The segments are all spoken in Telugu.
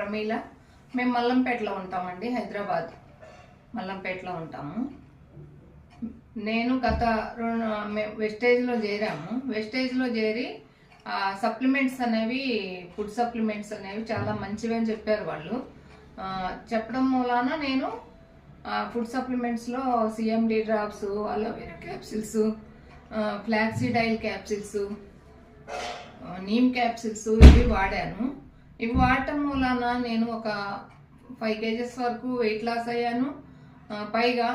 ప్రమీల. మేము మల్లంపేటలో ఉంటామండి, హైదరాబాద్ మల్లంపేటలో ఉంటాము. నేను గత వెస్టేజ్లో చేరాము. వెస్టేజ్లో చేరి సప్లిమెంట్స్ అనేవి, ఫుడ్ సప్లిమెంట్స్ అనేవి చాలా మంచివి అని చెప్పారు వాళ్ళు. చెప్పడం మూలాన నేను ఫుడ్ సప్లిమెంట్స్లో CMD drops, aloe vera capsules, flaxseed oil capsules, neem capsules ఇవి వాడాను. ఇవి వాడటం మూలాన నేను ఒక 5 kgs వరకు వెయిట్ లాస్ అయ్యాను. పైగా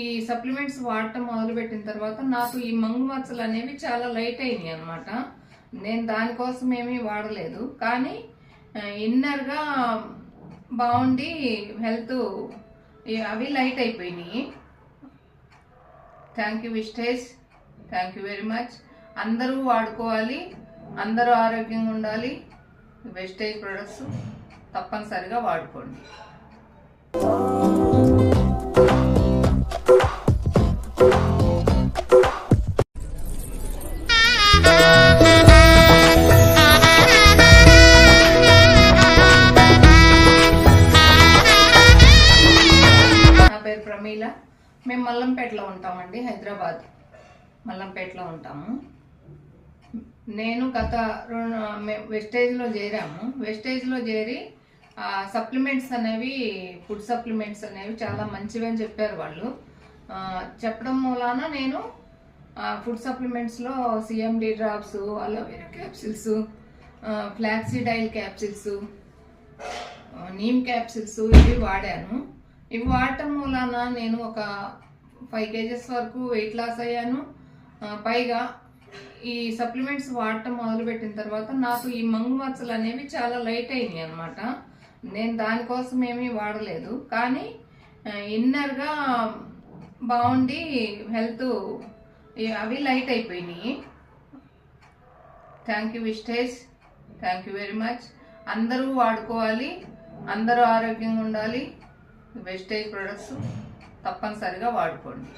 ఈ సప్లిమెంట్స్ వాడటం మొదలుపెట్టిన తర్వాత నాకు ఈ మంగు మచ్చలు అనేవి చాలా లైట్ అయినాయి అనమాట. నేను దానికోసం ఏమీ వాడలేదు, కానీ ఇన్నర్గా బాగుండి హెల్త్ అవి లైట్ అయిపోయినాయి. Thank you విస్టేజ్, thank you very much. అందరూ వాడుకోవాలి, అందరూ ఆరోగ్యంగా ఉండాలి. వెస్టేజ్ ప్రొడక్ట్స్ తప్పనిసరిగా వాడుకోండి. నా పేరు ప్రమీల. మేము మల్లంపేటలో ఉంటామండి, హైదరాబాద్ మల్లంపేటలో ఉంటాము. నేను గత వెస్టేజ్లో చేరాము. వెస్టేజ్లో చేరి సప్లిమెంట్స్ అనేవి, ఫుడ్ సప్లిమెంట్స్ అనేవి చాలా మంచివి అని చెప్పారు వాళ్ళు. చెప్పడం మూలాన నేను ఫుడ్ సప్లిమెంట్స్లో CMD drops, aloe vera capsules, flaxseed oil capsules, neem capsules ఇవి వాడాను. ఇవి వాడటం మూలాన నేను ఒక 5 kgs వరకు వెయిట్ లాస్ అయ్యాను. పైగా ఈ సప్లిమెంట్స్ వాడటం మొదలుపెట్టిన తర్వాత నాకు ఈ మంగు మచ్చలు అనేవి చాలా లైట్ అయినాయి అనమాట. నేను దానికోసం ఏమీ వాడలేదు, కానీ ఇన్నర్గా బాగుండి హెల్త్ అవి లైట్ అయిపోయినాయి. Thank you విస్టేజ్, thank you very much. అందరూ వాడుకోవాలి, అందరూ ఆరోగ్యంగా ఉండాలి. వెస్టేజ్ ప్రొడక్ట్స్ తప్పనిసరిగా వాడుకోండి.